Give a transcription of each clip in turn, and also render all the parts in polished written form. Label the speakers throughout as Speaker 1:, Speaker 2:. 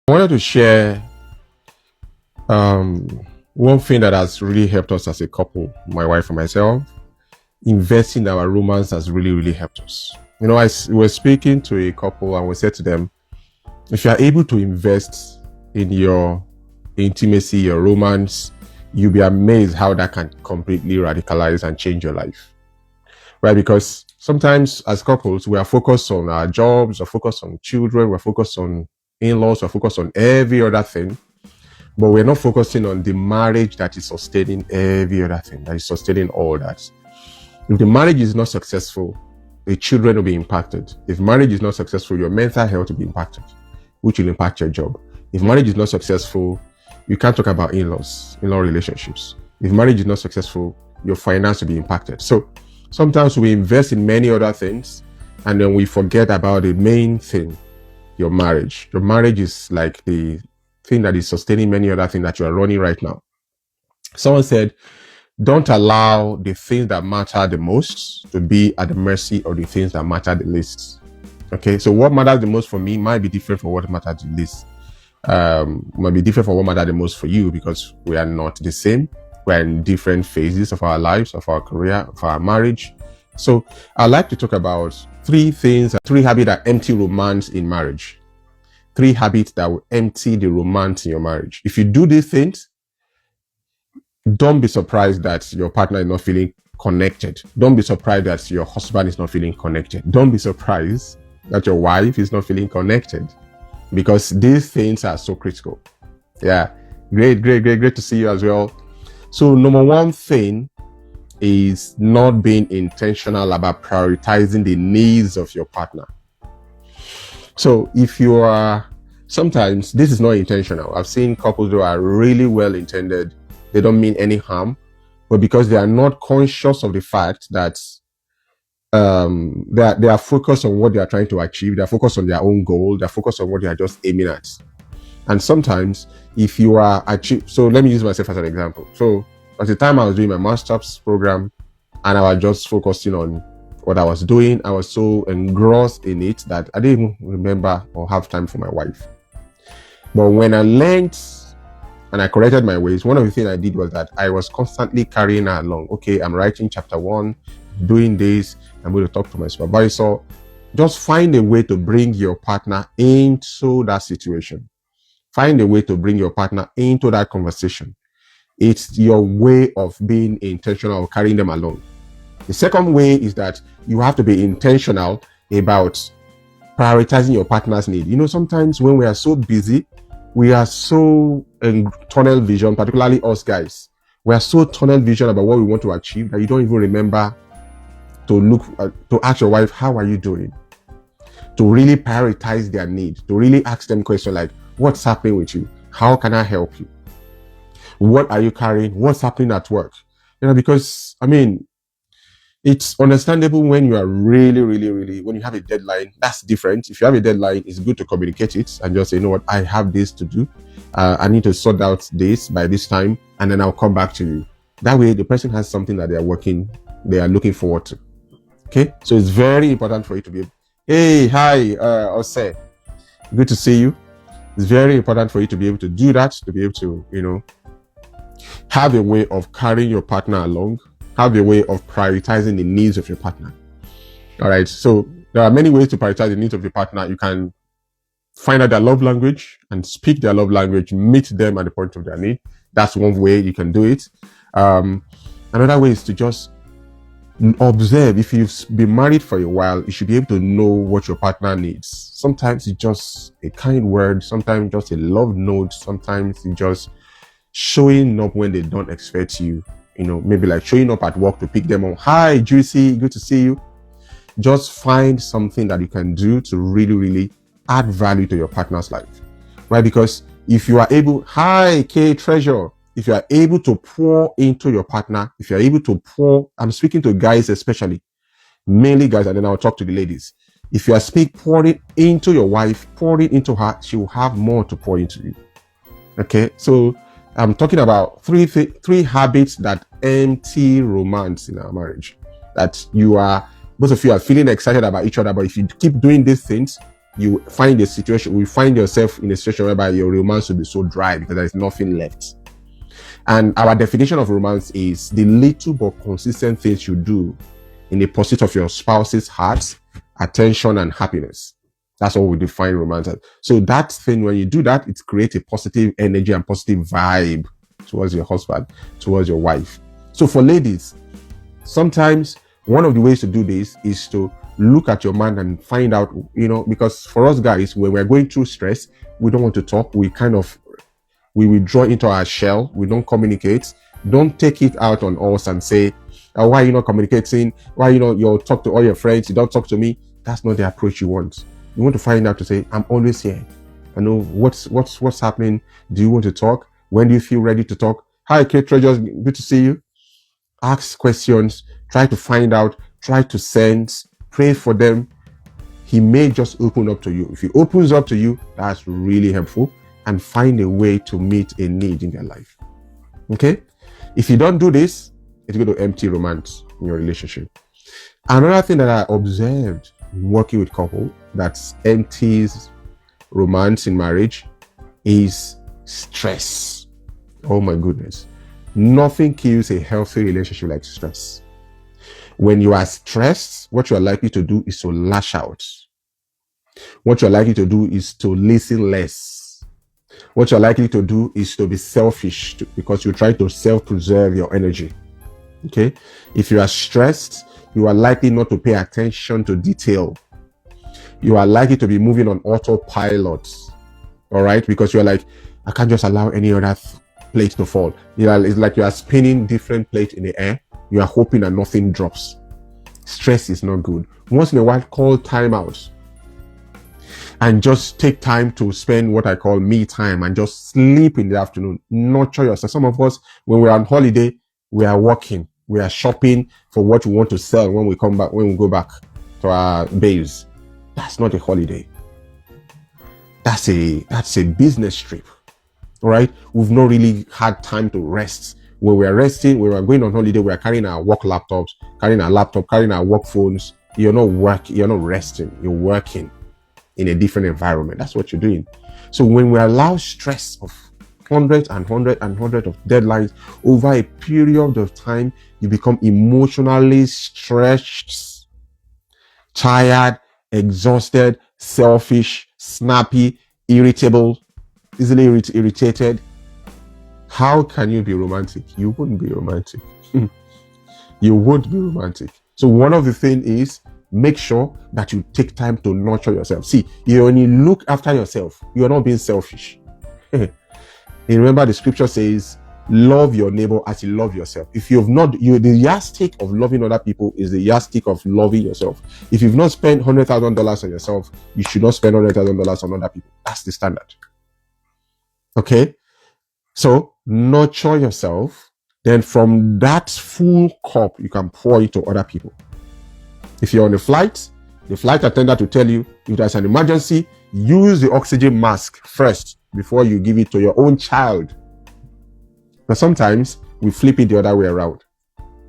Speaker 1: I wanted to share um, one thing that has really helped us as a couple, my wife and myself. Investing in our romance has really helped us. We were speaking to a couple and we said to them, if you are able to invest in your intimacy, your romance, you'll be amazed how that can completely radicalize and change your life. Right? Because sometimes as couples, we are focused on our jobs, we're focused on children, we're focused on in-laws, we're focused on every other thing. But we're not focusing on the marriage that is sustaining every other thing, that is sustaining all that. If the marriage is not successful, the children will be impacted. If marriage is not successful, your mental health will be impacted, which will impact your job. If marriage is not successful, you can't talk about in-law relationships. If marriage is not successful, your finance will be impacted. So sometimes we invest in many other things and then we forget about the main thing, your marriage. Your marriage is like the thing that is sustaining many other things that you are running right now. Someone said, don't allow the things that matter the most to be at the mercy of the things that matter the least. Okay, so what matters the most for me might be different from what matters the least. Might be different from what matters the most for you because we are not the same. We're in different phases of our lives, of our career, of our marriage. So I'd like to talk about three habits that empty romance in marriage. 3 habits that will empty the romance in your marriage. If you do these things, don't be surprised that your partner is not feeling connected. Don't be surprised that your husband is not feeling connected. Don't be surprised that your wife is not feeling connected, because these things are so critical. Yeah, great to see you as well. So number one thing is not being intentional about prioritizing the needs of your partner. So if you are, sometimes this is not intentional. I've seen couples who are really well intended. They don't mean any harm, but because they are not conscious of the fact that they are focused on what they are trying to achieve, they're focused on their own goal, they're focused on what they are just aiming at. And sometimes if you are so let me use myself as an example. So at the time I was doing my master's program and I was just focusing on what I was doing, I was so engrossed in it that I didn't even remember or have time for my wife. But when I learned and I corrected my ways, one of the things I did was that I was constantly carrying her along. Okay, I'm writing chapter 1, doing this, I'm going to talk to my supervisor. Just find a way to bring your partner into that situation. Find a way to bring your partner into that conversation. It's your way of being intentional, of carrying them along. The second way is that you have to be intentional about prioritizing your partner's need. Sometimes when we are so busy, we are so in tunnel vision, particularly us guys. We are so tunnel vision about what we want to achieve that you don't even remember to ask your wife, how are you doing? To really prioritize their need, to really ask them questions like, what's happening with you? How can I help you? What are you carrying? What's happening at work? Because it's understandable when you are really, when you have a deadline, that's different. If you have a deadline, it's good to communicate it and just say, you know what, I have this to do. I need to sort out this by this time, and then I'll come back to you. That way, the person has something that they are looking forward to. Okay, so it's very important for you to be, hey, hi, Ose, good to see you. It's very important for you to be able to do that, to be able to, have a way of carrying your partner along, have a way of prioritizing the needs of your partner. All right, so there are many ways to prioritize the needs of your partner. You can find out their love language and speak their love language, meet them at the point of their need. That's one way you can do it. Another way is to just observe. If you've been married for a while, you should be able to know what your partner needs. Sometimes it's just a kind word, sometimes just a love note, sometimes it's just showing up when they don't expect you. Maybe like showing up at work to pick them up. Hi, Juicy, good to see you. Just find something that you can do to really add value to your partner's life, right? Because if you are able, hi, K Treasure, if you are able to pour into your partner, if you're able to pour, I'm speaking to guys especially, mainly guys, and then I'll talk to the ladies. If you are pouring into your wife, pouring into her, she will have more to pour into you. Okay, so I'm talking about three habits that empty romance in our marriage. That both of you are feeling excited about each other, but if you keep doing these things, you find a situation, we find yourself in a situation whereby your romance will be so dry because there is nothing left. And our definition of romance is the little but consistent things you do in the pursuit of your spouse's heart, attention, and happiness. That's what we define romance as. So that thing, when you do that, it creates a positive energy and positive vibe towards your husband, towards your wife. So for ladies, sometimes one of the ways to do this is to look at your man and find out, because for us guys, when we're going through stress, we don't want to talk. We withdraw into our shell. We don't communicate. Don't take it out on us and say, oh, why are you not communicating? Why you'll talk to all your friends, you don't talk to me? That's not the approach you want. You want to find out to say, I'm always here. I know what's happening. Do you want to talk? When do you feel ready to talk? Hi, Kate Treasures, good to see you. Ask questions, try to find out, try to sense, pray for them. He may just open up to you. If he opens up to you, that's really helpful, and find a way to meet a need in their life. Okay? If you don't do this, it's going to empty romance in your relationship. Another thing that I observed working with couple that empties romance in marriage is stress. Oh my goodness. Nothing kills a healthy relationship like stress. When you are stressed, what you are likely to do is to lash out. What you're likely to do is to listen less. What you're likely to do is to be selfish because you try to self-preserve your energy. Okay? If you are stressed, you are likely not to pay attention to detail. You are likely to be moving on autopilot. All right? Because you're like, I can't just allow any other plate to fall. It's like you are spinning different plates in the air. You are hoping that nothing drops. Stress is not good. Once in a while, call timeouts and just take time to spend what I call me time and just sleep in the afternoon. Nurture yourself. Some of us, when we're on holiday, we are working, we are shopping for what we want to sell when we come back, when we go back to our base. That's not a holiday. That's a business trip. All right, we've not really had time to rest. When we're resting, when we're going on holiday, we're carrying our work laptops, carrying our work phones. You're not resting, you're working in a different environment. That's what you're doing. So when we allow stress of hundreds of deadlines over a period of time, you become emotionally stretched, tired, exhausted, selfish, snappy, irritable, easily irritated. How can you be romantic? You wouldn't be romantic. You won't be romantic. So one of the things is make sure that you take time to nurture yourself. See, when you look after yourself, you are not being selfish. And remember the scripture says, love your neighbor as you love yourself. If you've not, the yardstick of loving other people is the yardstick of loving yourself. If you've not spent $100,000 on yourself, you should not spend $100,000 on other people. That's the standard. Okay? So nurture yourself. Then from that full cup, you can pour it to other people. If you're on a flight, the flight attendant will tell you, if there's an emergency, use the oxygen mask first before you give it to your own child. But sometimes we flip it the other way around.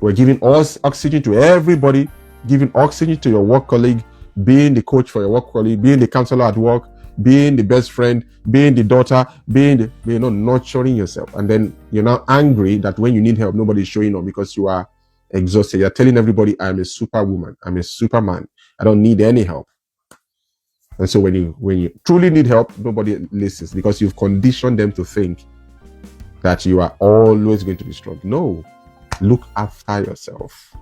Speaker 1: We're giving oxygen to everybody, giving oxygen to your work colleague, being the coach for your work colleague, being the counselor at work, being the best friend, being the daughter, you're not nurturing yourself. And then you're now angry that when you need help, nobody's showing up because you are exhausted. You're telling everybody, I'm a superwoman, I'm a superman, I don't need any help. And so when you truly need help, nobody listens because you've conditioned them to think that you are always going to be strong. No, look after yourself.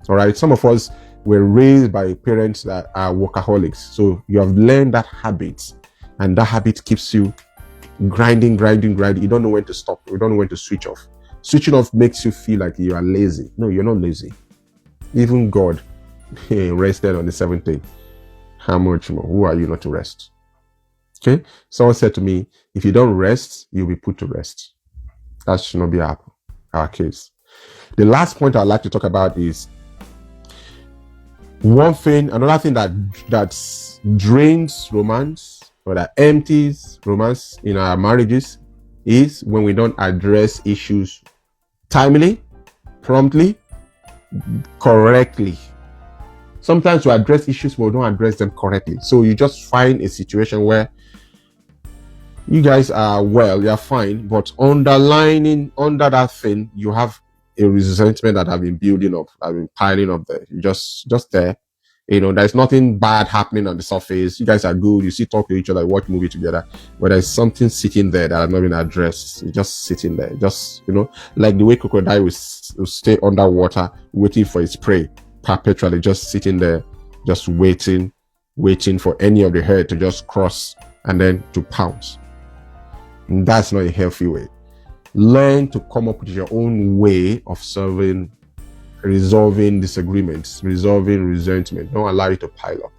Speaker 1: All right. Some of us were raised by parents that are workaholics. So you have learned that habit, and that habit keeps you grinding. You don't know when to stop. You don't know when to switch off. Switching off makes you feel like you are lazy. No, you're not lazy. Even God rested on the seventh day. How much more? Who are you not to rest? Okay. Someone said to me, if you don't rest, you'll be put to rest. That should not be our case. The last point I'd like to talk about is another thing that drains romance or that empties romance in our marriages is when we don't address issues timely, promptly, correctly. Sometimes we address issues, but we don't address them correctly. So you just find a situation where you guys are well, you're fine, but underlining under that thing, you have a resentment that have been building up, have been piling up there. You just there. There's nothing bad happening on the surface. You guys are good. You see, talk to each other, watch movie together. But there's something sitting there that has not been addressed. It's just sitting there. Just, like the way crocodile will stay underwater, waiting for its prey, perpetually just sitting there, just waiting for any of the herd to just cross and then to pounce. And that's not a healthy way. Learn to come up with your own way of resolving disagreements, resolving resentment. Don't allow it to pile up.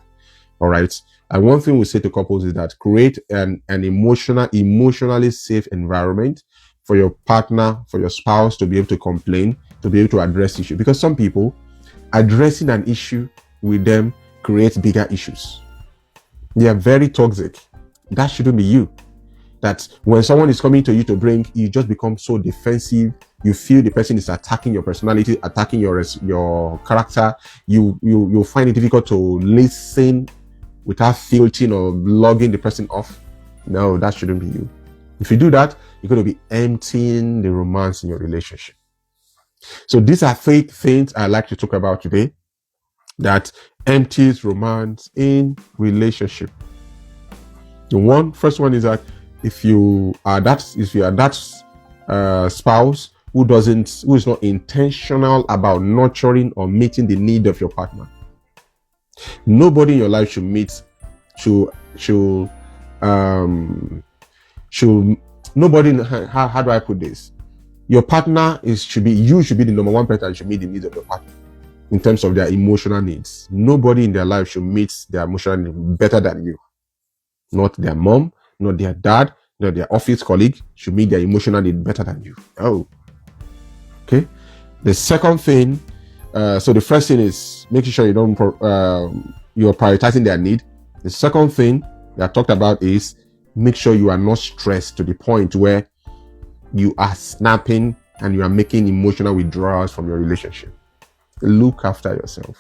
Speaker 1: All right. And one thing we say to couples is that create an emotionally safe environment for your partner, for your spouse to be able to complain, to be able to address issues. Because some people, addressing an issue with them creates bigger issues. They are very toxic. That shouldn't be you. That when someone is coming to you to bring, you just become so defensive. You feel the person is attacking your personality, attacking your character. You find it difficult to listen without filtering or logging the person off. No, that shouldn't be you. If you do that, you're going to be emptying the romance in your relationship. So these are 3 things I like to talk about today that empties romance in relationship. The first one is that if you are that spouse who is not intentional about nurturing or meeting the need of your partner, nobody in your life should nobody. How do I put this? Your partner should be the number one person that should meet the needs of your partner in terms of their emotional needs. Nobody in their life should meet their emotional needs better than you. Not their mom, not their dad, not their office colleague should meet their emotional need better than you. Oh, okay. The second thing, so the first thing is making sure you're prioritizing their need. The second thing that I talked about is make sure you are not stressed to the point where you are snapping and you are making emotional withdrawals from your relationship. Look after yourself.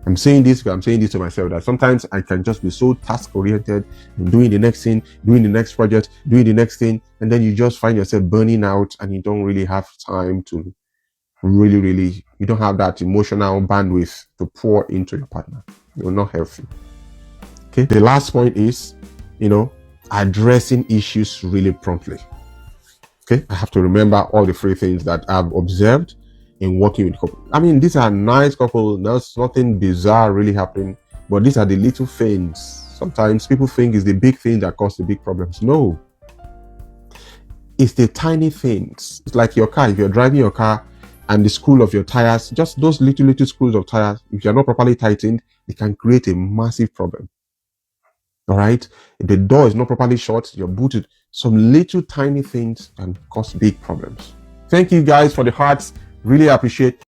Speaker 1: I'm saying this because I'm saying this to myself, that sometimes I can just be so task oriented and doing the next thing, doing the next project, doing the next thing, and then you just find yourself burning out and you don't really have time to you don't have that emotional bandwidth to pour into your partner. You're not healthy. Okay. The last point is, addressing issues really promptly. Okay. I have to remember all the 3 things that I've observed in working with couples. I mean, these are nice couples. There's nothing bizarre really happening, but these are the little things. Sometimes people think it's the big things that cause the big problems. No, it's the tiny things. It's like your car. If you're driving your car and the screw of your tires, just those little screws of tires, if you're not properly tightened, it can create a massive problem. All right. If the door is not properly shut, you're booted. Some little tiny things can cause big problems. Thank you guys for the hearts. Really appreciate